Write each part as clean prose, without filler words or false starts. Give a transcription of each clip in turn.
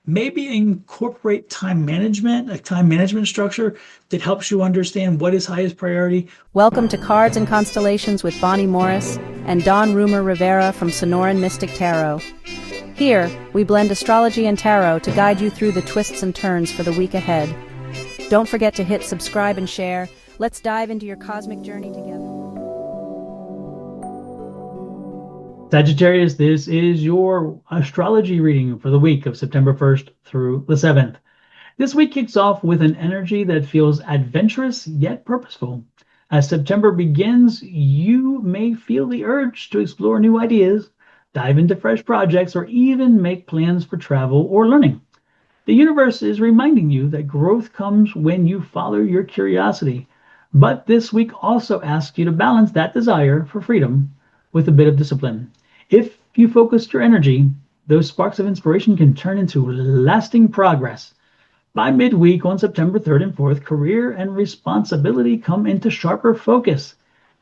maybe incorporate time management, a time management structure that helps you understand what is highest priority. Welcome to Cards and Constellations with Bonnie Morris and Don Rumor Rivera from Sonoran Mystic Tarot. Here, we blend astrology and tarot to guide you through the twists and turns for the week ahead. Don't forget to hit subscribe and share. Let's dive into your cosmic journey together. Sagittarius, this is your astrology reading for the week of September 1st through the 7th. This week kicks off with an energy that feels adventurous yet purposeful. As September begins, you may feel the urge to explore new ideas, dive into fresh projects, or even make plans for travel or learning. The universe is reminding you that growth comes when you follow your curiosity. But this week also asks you to balance that desire for freedom with a bit of discipline. If you focus your energy, those sparks of inspiration can turn into lasting progress. By midweek on September 3rd and 4th, career and responsibility come into sharper focus.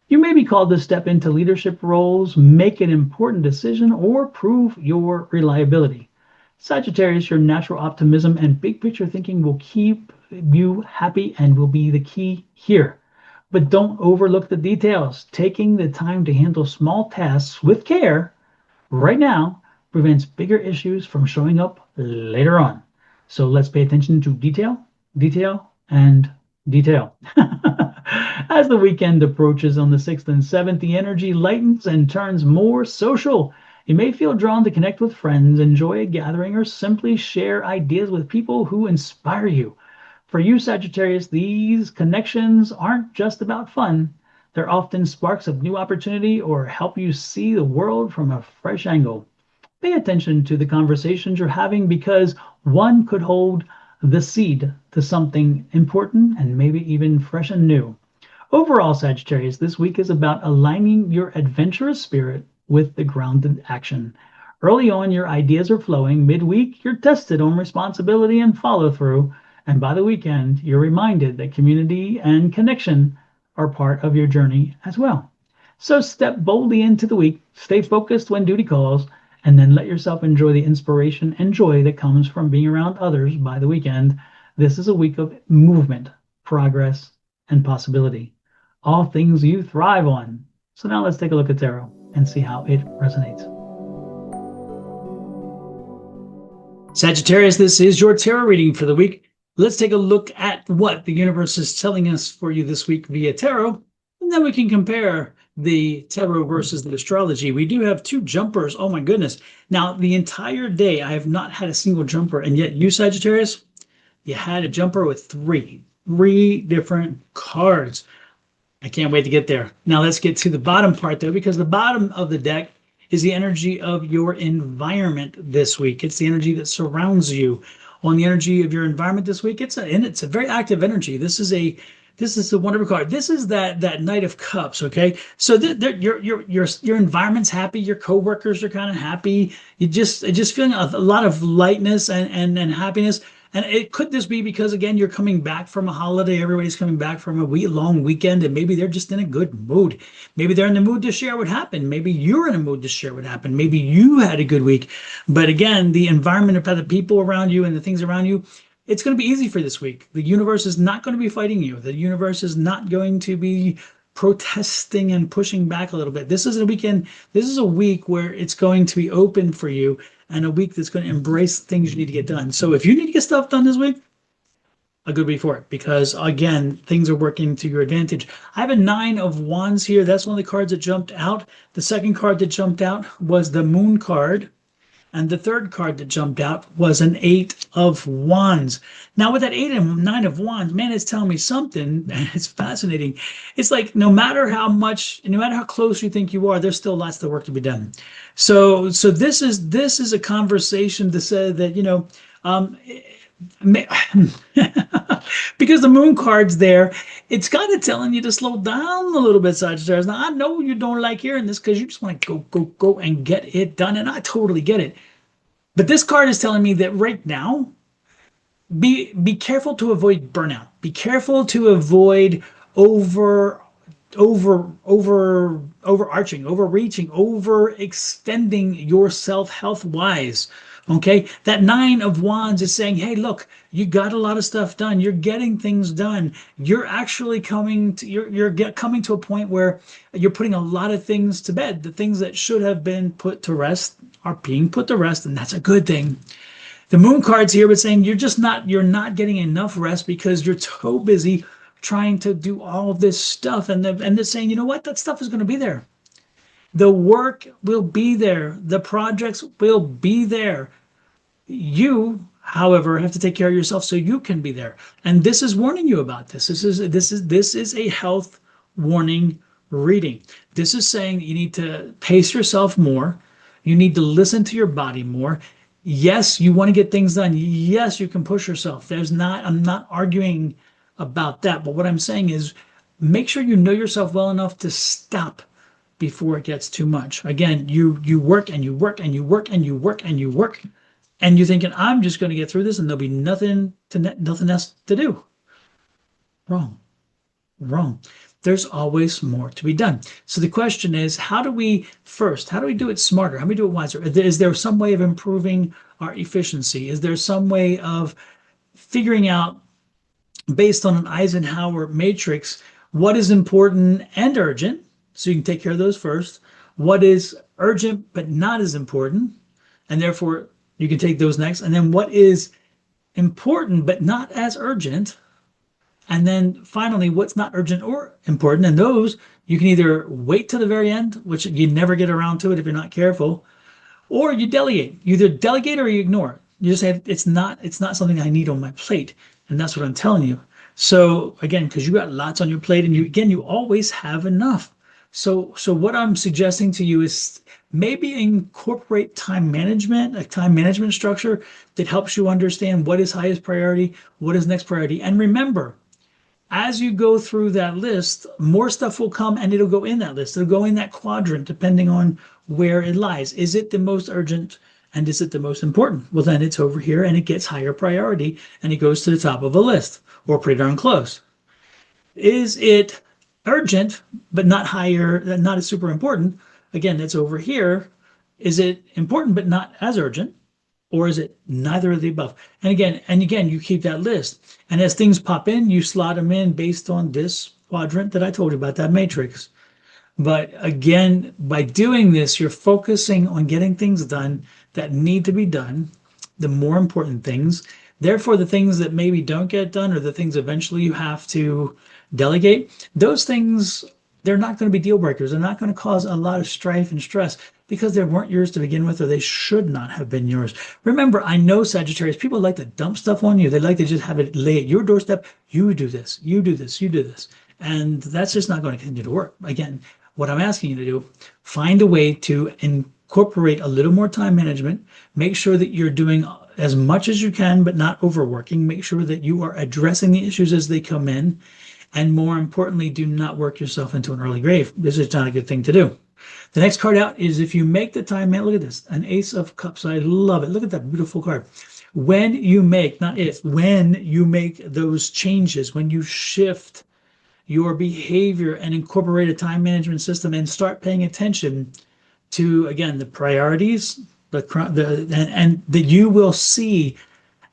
You may be called to step into leadership roles, make an important decision, or prove your reliability. Sagittarius, your natural optimism and big picture thinking will keep you happy and will be the key here. But don't overlook the details. Taking the time to handle small tasks with care right now prevents bigger issues from showing up later on. So let's pay attention to detail, detail, and detail. As the weekend approaches on the 6th and 7th, the energy lightens and turns more social. You may feel drawn to connect with friends, enjoy a gathering, or simply share ideas with people who inspire you. For you, Sagittarius, these connections aren't just about fun. They're often sparks of new opportunity or help you see the world from a fresh angle. Pay attention to the conversations you're having because one could hold the seed to something important and maybe even fresh and new. Overall, Sagittarius, this week is about aligning your adventurous spirit with the grounded action. Early on, your ideas are flowing. Midweek, you're tested on responsibility and follow through. And by the weekend, you're reminded that community and connection are part of your journey as well. So step boldly into the week, stay focused when duty calls, and then let yourself enjoy the inspiration and joy that comes from being around others by the weekend. This is a week of movement, progress, and possibility. All things you thrive on. So now let's take a look at tarot and see how it resonates. Sagittarius, this is your tarot reading for the week. Let's take a look at what the universe is telling us for you this week via tarot, and then we can compare the tarot versus the astrology. We do have two jumpers. Oh my goodness. Now, the entire day, I have not had a single jumper, and yet you, Sagittarius, you had a jumper with three different cards. I can't wait to get there. Now, let's get to the bottom part, though, because the bottom of the deck is the energy of your environment this week. It's the energy that surrounds you. On the energy of your environment this week, it's a very active energy. This is a wonderful card. This is that Knight of Cups. Okay, so your environment's happy. Your coworkers are kind of happy. You just feeling a lot of lightness and happiness. And it could this be because again you're coming back from a holiday. Everybody's coming back from a long weekend, and maybe they're just in a good mood. Maybe they're in the mood to share what happened. Maybe you're in a mood to share what happened. Maybe you had a good week. But again, the environment of the people around you and the things around you, it's going to be easy for this week. The universe is not going to be fighting you. The universe is not going to be protesting and pushing back a little bit. This is a weekend. This is a week where it's going to be open for you, and a week that's going to embrace things you need to get done. So if you need to get stuff done this week, a good week for it, because again, things are working to your advantage. I have a 9 of Wands here. That's one of the cards that jumped out. The second card that jumped out was the Moon card. And the third card that jumped out was an 8 of Wands. Now, with that 8 and 9 of Wands, man, it's telling me something. It's fascinating. It's like no matter how close you think you are, there's still lots of work to be done. So this is a conversation to say that, because the Moon card's there, it's kind of telling you to slow down a little bit, Sagittarius. Now, I know you don't like hearing this because you just want to go and get it done, and I totally get it. But this card is telling me that right now, be careful to avoid burnout. Be careful to avoid overarching, overreaching, overextending yourself health-wise. Okay, that Nine of Wands is saying, hey, look, you got a lot of stuff done. You're getting things done. You're actually coming to a point where you're putting a lot of things to bed. The things that should have been put to rest are being put to rest, and that's a good thing. The Moon card's here, but saying you're not getting enough rest because you're so busy trying to do all this stuff, and they're saying, you know what, that stuff is going to be there. The work will be there. The projects will be there. You, however, have to take care of yourself so you can be there. And this is warning you about this. This is a health warning reading. This is saying that you need to pace yourself more. You need to listen to your body more. Yes, you want to get things done. Yes, you can push yourself. I'm not arguing about that. But what I'm saying is make sure you know yourself well enough to stop before it gets too much. Again, you work and you work and you work and you work and you work, and you're thinking, I'm just going to get through this and there'll be nothing else to do. Wrong. Wrong. There's always more to be done. So the question is, how do we do it smarter? How do we do it wiser? Is there some way of improving our efficiency? Is there some way of figuring out, based on an Eisenhower matrix, what is important and urgent? So you can take care of those first. What is urgent but not as important? And therefore, you can take those next. And then what is important but not as urgent? And then finally, what's not urgent or important? And those you can either wait to the very end, which you never get around to it if you're not careful, or you delegate. You either delegate or you ignore it. You just say, it's not something I need on my plate. And that's what I'm telling you. So again, because you got lots on your plate, and you always have enough. So what I'm suggesting to you is maybe incorporate time management, a time management structure that helps you understand what is highest priority, what is next priority. And remember, as you go through that list, more stuff will come and it'll go in that list. It'll go in that quadrant depending on where it lies. Is it the most urgent and is it the most important? Well, then it's over here and it gets higher priority and it goes to the top of a list, or pretty darn close. Is it urgent, but not higher, not as super important? Again, that's over here. Is it important, but not as urgent? Or is it neither of the above? And again, you keep that list. And as things pop in, you slot them in based on this quadrant that I told you about, that matrix. But again, by doing this, you're focusing on getting things done that need to be done, the more important things. Therefore, the things that maybe don't get done, or the things eventually you have to delegate, those things, they're not going to be deal breakers. They're not going to cause a lot of strife and stress because they weren't yours to begin with, or they should not have been yours. Remember, I know, Sagittarius, people like to dump stuff on you. They like to just have it lay at your doorstep. You do this, you do this, you do this. And that's just not going to continue to work. Again, what I'm asking you to do, find a way to incorporate a little more time management. Make sure that you're doing as much as you can, but not overworking. Make sure that you are addressing the issues as they come in. And more importantly, do not work yourself into an early grave. This is not a good thing to do. The next card out is, if you make the time, man, look at this, an Ace of Cups. I love it. Look at that beautiful card. When you make, not if, when you make those changes, when you shift your behavior and incorporate a time management system and start paying attention to, again, the priorities, and that you will see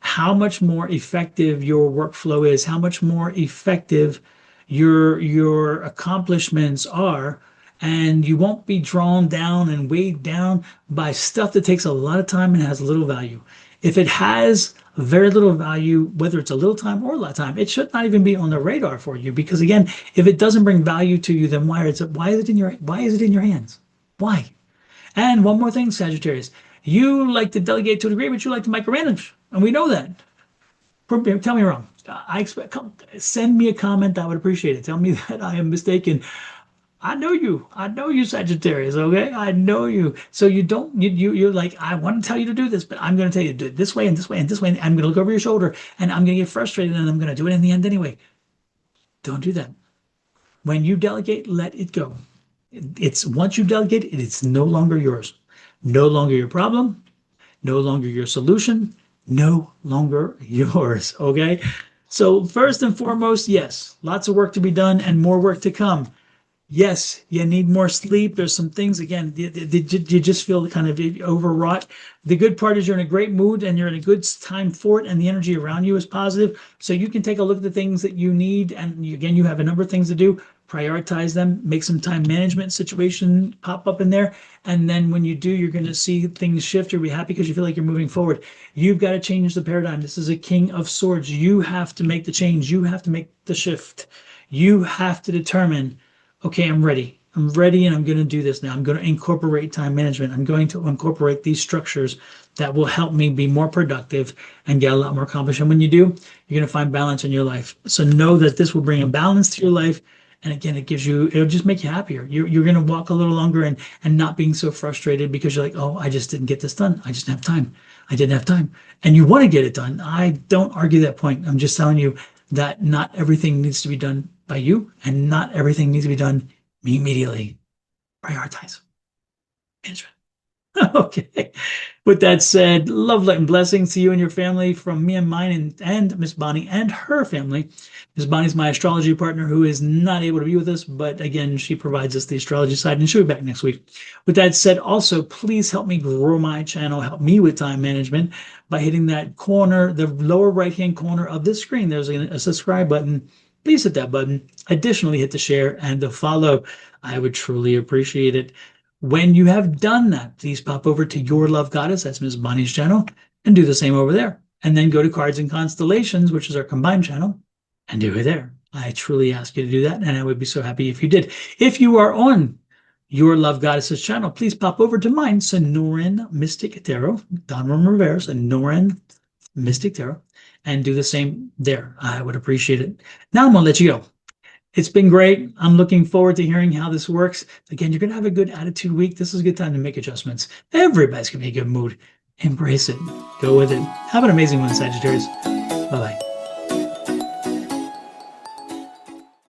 how much more effective your workflow is, how much more effective your accomplishments are, and you won't be drawn down and weighed down by stuff that takes a lot of time and has little value. If it has very little value, whether it's a little time or a lot of time, it should not even be on the radar for you, because again, if it doesn't bring value to you, then why is it in your hands? Why? And one more thing, Sagittarius, you like to delegate to a degree, but you like to micromanage, and we know that. Tell me wrong. Send me a comment. I would appreciate it. Tell me that I am mistaken. I know you. I know you, Sagittarius. Okay, I know you. So you're like, I want to tell you to do this, but I'm going to tell you to do it this way and this way and this way. And I'm going to look over your shoulder, and I'm going to get frustrated, and I'm going to do it in the end anyway. Don't do that. When you delegate, let it go. It's once you delegate, it's no longer yours. No longer your problem. No longer your solution. No longer yours. Okay. So first and foremost, yes, lots of work to be done and more work to come. Yes, you need more sleep. There's some things, again, you just feel kind of overwrought. The good part is you're in a great mood and you're in a good time for it, and the energy around you is positive. So you can take a look at the things that you need. And again, you have a number of things to do. Prioritize them, make some time management situation pop up in there. And then when you do, you're going to see things shift. You'll be happy because you feel like you're moving forward. You've got to change the paradigm. This is a King of Swords. You have to make the change. You have to make the shift. You have to determine, okay, I'm ready. I'm ready and I'm going to do this now. I'm going to incorporate time management. I'm going to incorporate these structures that will help me be more productive and get a lot more accomplished. And when you do, you're going to find balance in your life. So know that this will bring a balance to your life. And again, it'll just make you happier. You're going to walk a little longer and not being so frustrated because you're like, oh, I just didn't get this done. I just didn't have time. I didn't have time. And you want to get it done. I don't argue that point. I'm just telling you that not everything needs to be done by you, and not everything needs to be done immediately. Prioritize management. Okay. With that said, love, light, and blessings to you and your family from me and mine, and Miss Bonnie and her family. Miss Bonnie's my astrology partner who is not able to be with us, but again, she provides us the astrology side, and she'll be back next week. With that said, also, please help me grow my channel, help me with time management by hitting that corner, the lower right-hand corner of this screen. There's a subscribe button. Please hit that button. Additionally, hit the share and the follow. I would truly appreciate it. When you have done that, please pop over to Your Love Goddess, that's Ms. Bonnie's channel, and do the same over there. And then go to Cards and Constellations, which is our combined channel, and do it there. I truly ask you to do that, and I would be so happy if you did. If you are on Your Love Goddess's channel, please pop over to mine, Sonoran Mystic Tarot, Don Rivera, Sonoran Mystic Tarot, and do the same there. I would appreciate it. Now I'm going to let you go. It's been great. I'm looking forward to hearing how this works. Again, you're going to have a good attitude week. This is a good time to make adjustments. Everybody's going to be in a good mood. Embrace it. Go with it. Have an amazing one, Sagittarius. Bye-bye.